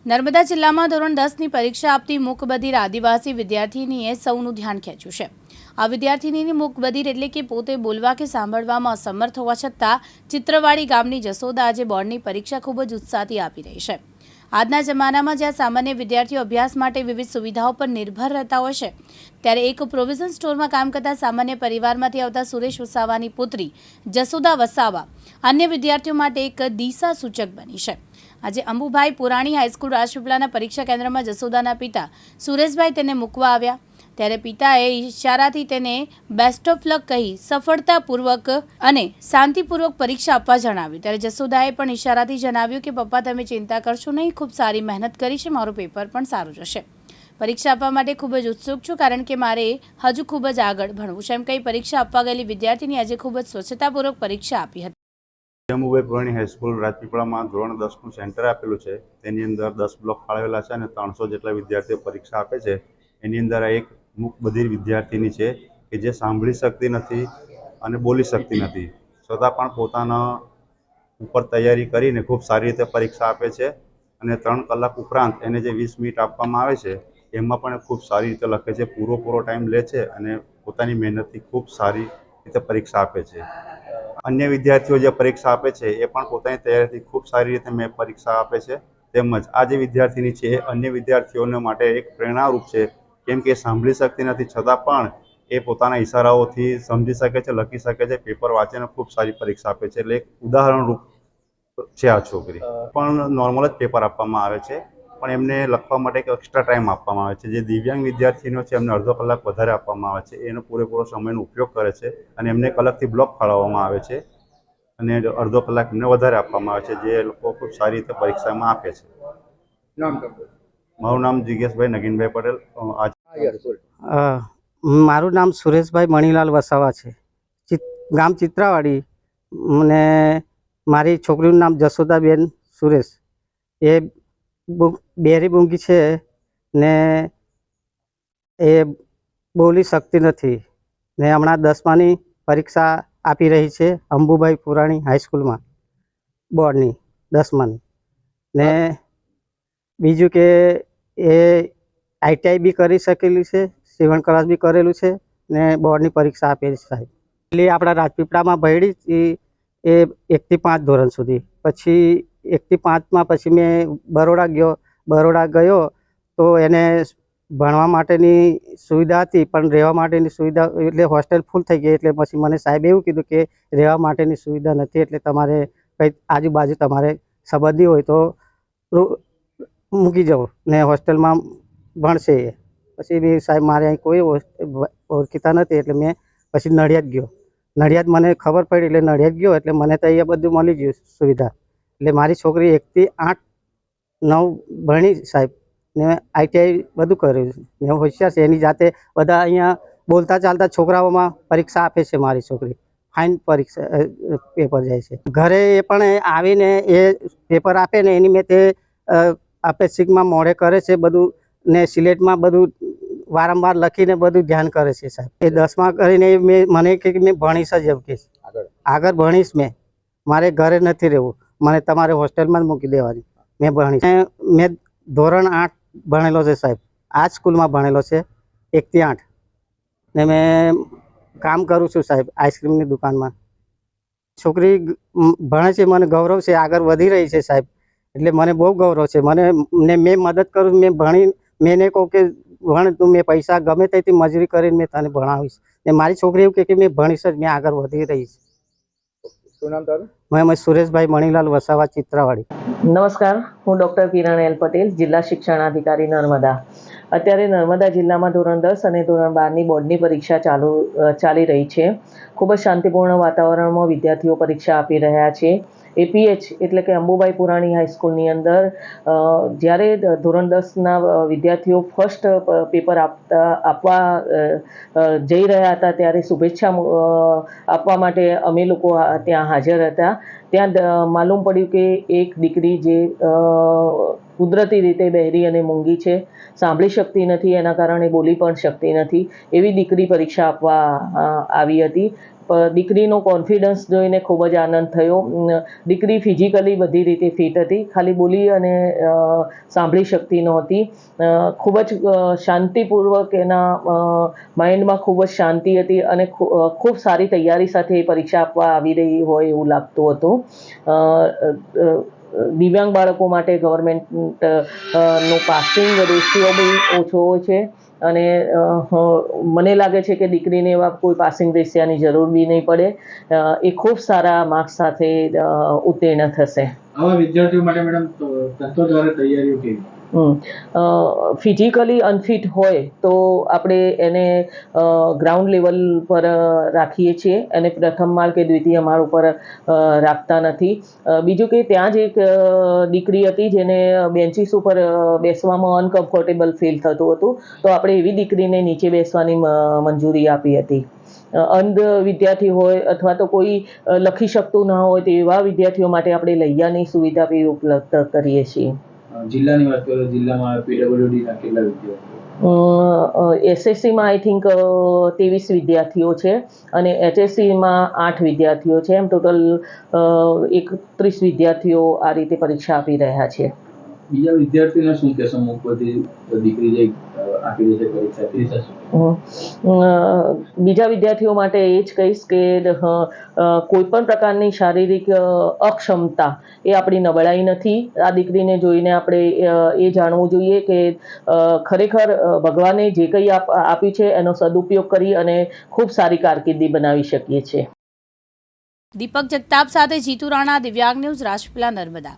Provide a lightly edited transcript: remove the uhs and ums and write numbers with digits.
નર્મદા જિલ્લામાં ધોરણ 10ની પરીક્ષા આપતી મૂકબધિર આદિવાસી વિદ્યાર્થીનીએ સૌનું ધ્યાન ખેંચ્યું છે। આ વિદ્યાર્થીનીની મૂકબધિર એટલે કે પોતે બોલવા કે સાંભળવામાં અસમર્થ હોવા છતાં ચિત્રવાડી ગામની જસોદા આજે બોર્ડની પરીક્ષા ખૂબ જ ઉત્સાહથી આપી રહી છે। આજના જમાનામાં જ્યાં સામાન્ય વિદ્યાર્થીઓ અભ્યાસ માટે વિવિધ સુવિધાઓ પર નિર્ભર રહેતા હોય છે, ત્યારે એક પ્રોવિઝન સ્ટોરમાં કામ કરતા સામાન્ય પરિવારમાંથી આવતા સુરેશ વસાવાની પુત્રી જસોદા વસાવા અન્ય વિદ્યાર્થીઓ માટે એક દિશા સૂચક બની છે। આજે અંબુભાઈ પુરાણી હાઈસ્કૂલ રાજપીપળાના પરીક્ષા કેન્દ્રમાં જસોદાના પિતા સુરેશભાઈ તેને મૂકવા આવ્યા, ત્યારે પિતાએ ઇશારાથી તેને બેસ્ટ ઓફ લક કહી સફળતાપૂર્વક અને શાંતિપૂર્વક પરીક્ષા આપવા જણાવ્યું। ત્યારે જસોદાએ પણ ઇશારાથી જણાવ્યું કે પપ્પા તમે ચિંતા કરશો નહીં, ખૂબ સારી મહેનત કરી છે, મારું પેપર પણ સારું જશે। પરીક્ષા આપવા માટે ખૂબ જ ઉત્સુક છું, કારણ કે મારે હજુ ખૂબ જ આગળ ભણવું છે, એમ કહી પરીક્ષા આપવા ગયેલી વિદ્યાર્થીની આજે ખૂબ જ સ્વચ્છતાપૂર્વક પરીક્ષા આપી હતી। અંબુભાઈ પુરાણી હાઈસ્કૂલ રાજપીપળામાં ધોરણ 10નું સેન્ટર આપેલું છે। તેની અંદર 10 બ્લોક ફાળવેલા છે અને 300 જેટલા વિદ્યાર્થીઓ પરીક્ષા આપે છે। એની અંદર એક મૂકબધિર વિદ્યાર્થીની છે કે જે સાંભળી શકતી નથી અને બોલી શકતી નથી, છતાં પણ પોતાના ઉપર તૈયારી કરીને ખૂબ સારી રીતે પરીક્ષા આપે છે અને 3 કલાક ઉપરાંત એને જે 20 મિનિટ આપવામાં આવે છે એમાં પણ ખૂબ સારી રીતે લખે છે, પૂરો ટાઈમ લે છે અને પોતાની મહેનતથી ખૂબ સારી રીતે પરીક્ષા આપે છે। અન્ય વિદ્યાર્થીઓ જે પરીક્ષા આપે છે એ પણ પોતાની તૈયારીથી ખૂબ સારી રીતે પરીક્ષા આપે છે। તેમજ આ જે વિદ્યાર્થીની છે એ અન્ય વિદ્યાર્થીઓને માટે એક પ્રેરણારૂપ છે, કેમ કે સાંભળી શકતી નથી છતાં પણ એ પોતાના ઇશારાઓથી સમજી શકે છે, લખી શકે છે, પેપર વાંચીને ખૂબ સારી પરીક્ષા આપે છે। એટલે એક ઉદાહરણરૂપ છે આ છોકરી। પણ નોર્મલ જ પેપર આપવામાં આવે છે, પણ એમને લખવા માટે એક એક્સ્ટ્રા ટાઈમ આપવામાં આવે છે। જે દિવ્યાંગ વિદ્યાર્થીઓ છે એમને અડધો કલાક વધારે આપવામાં આવે છે, એનો પૂરેપૂરો સમયનો ઉપયોગ કરે છે અને એમને એક અલગથી બ્લોક ફાળવવામાં આવે છે અને અડધો કલાક એમને વધારે આપવામાં આવે છે, જે લોકો ખૂબ સારી રીતે પરીક્ષામાં આપે છે। મારું નામ જિજ્ઞેશભાઈ નગીનભાઈ પટેલ। મારું નામ સુરેશભાઈ મણીલાલ વસાવા છે, ગામ ચિત્રાવાડી, અને મારી છોકરીનું નામ જસોદાબેન સુરેશ। એ બેરી મૂંગી છે ને એ બોલી શકતી નથી ને હમણાં 10માની પરીક્ષા આપી રહી છે અંબુભાઈ પુરાણી હાઈસ્કૂલમાં બોર્ડની 10માની। ને બીજું કે એ ITI બી કરી શકેલી છે, 7 ક્લાસ બી કરેલું છે ને બોર્ડની પરીક્ષા આપેલી છે સાહેબ। એટલે આપણા રાજપીપળામાં ભણી એ 1 થી 5 ધોરણ સુધી, પછી 1 થી 5માં પછી મેં બરોડા ગયો તો એને ભણવા માટેની સુવિધા હતી, પણ રહેવા માટેની સુવિધા એટલે હોસ્ટેલ ફૂલ થઈ ગઈ, એટલે પછી મને સાહેબ એવું કીધું કે રહેવા માટેની સુવિધા નથી, એટલે તમારે કંઈ આજુબાજુ તમારે સંબંધી હોય તો મૂકી જાઓ ને હોસ્ટેલમાં ભણશે। પછી બી સાહેબ મારે અહીં કોઈ ઓળખીતા નથી, એટલે મેં પછી નડિયાદ ગયો। નડિયાદ મને ખબર પડી એટલે નડિયાદ ગયો, એટલે મને તો અહીંયા બધું મળી ગયું સુવિધા। એટલે મારી છોકરી 1 થી 8, 9 ભણી સાહેબ ને ITI બધું કર્યું ને હોશિયાર છે। એની જાતે બધા અહીંયા બોલતા ચાલતા છોકરાઓમાં પરીક્ષા આપે છે મારી છોકરી, ફાઇન પરીક્ષા પેપર જાય છે। ઘરે એ પણ આવીને એ પેપર આપે ને એની મેં તે આપે શીખમાં મોડે કરે છે બધું ને સિલેટમાં બધું વારંવાર લખીને બધું ધ્યાન કરે છે સાહેબ। એ 10મા કરીને મને કે મેં ભણીશ જ, એમ કે આગળ ભણીશ, મારે ઘરે નથી રહેવું, મને તમારે હોસ્ટેલમાં જ મૂકી દેવાની, મેં ભણીશ। મેં ધોરણ 8 ભણેલો છે સાહેબ, આ જ સ્કૂલમાં ભણેલો છે 1 થી 8 ને મેં કામ કરું છું સાહેબ આઈસ્ક્રીમની દુકાનમાં। છોકરી ભણે છે, મને ગૌરવ છે, આગળ વધી રહી છે સાહેબ, એટલે મને બહુ ગૌરવ છે। મેં મદદ કરું, મેં ભણી, મેં એને કહું કે ભણ તું, મેં પૈસા ગમે તેથી મજૂરી કરીને મેં તને ભણાવીશ ને મારી છોકરી એવું કે મેં ભણીશ જ, મેં આગળ વધી રહીશ। શું નામ તારું? મેં સુરેશભાઈ મણીલાલ વસાવા, ચિત્રાવાડી। નમસ્કાર, હું ડૉક્ટર કિરણ એલ પટેલ, જિલ્લા શિક્ષણાધિકારી નર્મદા। અત્યારે નર્મદા જિલ્લામાં ધોરણ 10 અને ધોરણ 12ની બોર્ડની પરીક્ષા ચાલી રહી છે। ખૂબ જ શાંતિપૂર્ણ વાતાવરણમાં વિદ્યાર્થીઓ પરીક્ષા આપી રહ્યા છે। APH એટલે કે અંબુભાઈ પુરાણી હાઈસ્કૂલની અંદર જ્યારે ધોરણ 10ના વિદ્યાર્થીઓ ફર્સ્ટ પેપર આપવા જઈ રહ્યા હતા, ત્યારે શુભેચ્છા આપવા માટે અમે લોકો ત્યાં હાજર હતા। ત્યાં માલુમ પડ્યું કે એક દીકરી જે કુદરતી રીતે બહેરી અને મૂંગી છે, સાંભળી શકતી નથી, એના કારણે બોલી પણ શકતી નથી, એવી દીકરી પરીક્ષા આપવા આવી હતી। દીકરીનો કોન્ફિડન્સ જોઈને ખૂબ જ આનંદ થયો. દીકરી ફિઝિકલી બધી રીતે ફિટ હતી, ખાલી બોલી અને સાંભળી શકતી નહોતી. ખૂબ જ શાંતિપૂર્વક એના માઇન્ડમાં ખૂબ જ શાંતિ હતી અને ખૂબ સારી તૈયારી સાથે એ પરીક્ષા આપવા આવી રહી હોય એવું લાગતું હતું. દિવ્યાંગ બાળકો માટે ગવર્મેન્ટ નો પાસિંગ રેશિયો બી ઓછો હોય છે અને મને લાગે છે કે દીકરીને એવા કોઈ પાસિંગ રેશિયાની જરૂર બી નહીં પડે. એ ખૂબ સારા માર્ક્સ સાથે ઉત્તીર્ણ થશે. આવા વિદ્યાર્થીઓ માટે મેડમ તંત્ર દ્વારા તૈયારીઓ કેવી? ફિઝિકલી અનફિટ હોય તો આપણે એને ગ્રાઉન્ડ લેવલ પર રાખીએ છીએ અને પ્રથમ માળ કે દ્વિતીય માળ ઉપર રાખતા નથી. બીજું કે ત્યાં જ એક દીકરી હતી જેને બેન્ચીસ ઉપર બેસવામાં અનકમ્ફર્ટેબલ ફીલ થતું હતું, તો આપણે એવી દીકરીને નીચે બેસવાની મંજૂરી આપી હતી. અંધ વિદ્યાર્થી હોય અથવા તો કોઈ લખી શકતું ન હોય તો એવા વિદ્યાર્થીઓ માટે આપણે લૈયાની સુવિધા બી ઉપલબ્ધ કરીએ છીએ. જિલ્લાની વાત કરીએ, જિલ્લામાં પીડબ્લ્યુડીના કેટલા વિદ્યાર્થીઓ? એસએસસીમાં આઈ થિંક 23 વિદ્યાર્થીઓ છે અને એચએસસીમાં 8 વિદ્યાર્થીઓ છે. એમ ટોટલ 31 વિદ્યાર્થીઓ આ રીતે પરીક્ષા આપી રહ્યા છે. બીજા વિદ્યાર્થીઓને શું કહેશો? અમુક બધી દીકરી જે આપી રહી છે પરીક્ષા, બીજા વિદ્યાર્થીઓ માટે એ જ કહીશ કે કોઈ પણ પ્રકારની શારીરિક અક્ષમતા એ આપણી નબળાઈ નથી. આ દીકરીને જોઈને આપણે એ જાણવું જોઈએ કે ખરેખર ભગવાને જે કંઈ આપ્યું છે એનો સદુપયોગ કરી અને ખૂબ સારી કારકિર્દી બનાવી શકીએ છીએ. દીપક જગતાપ સાથે જીતુ રાણા, દિવ્યાંગ ન્યૂઝ, રાજપીપળા, નર્મદા.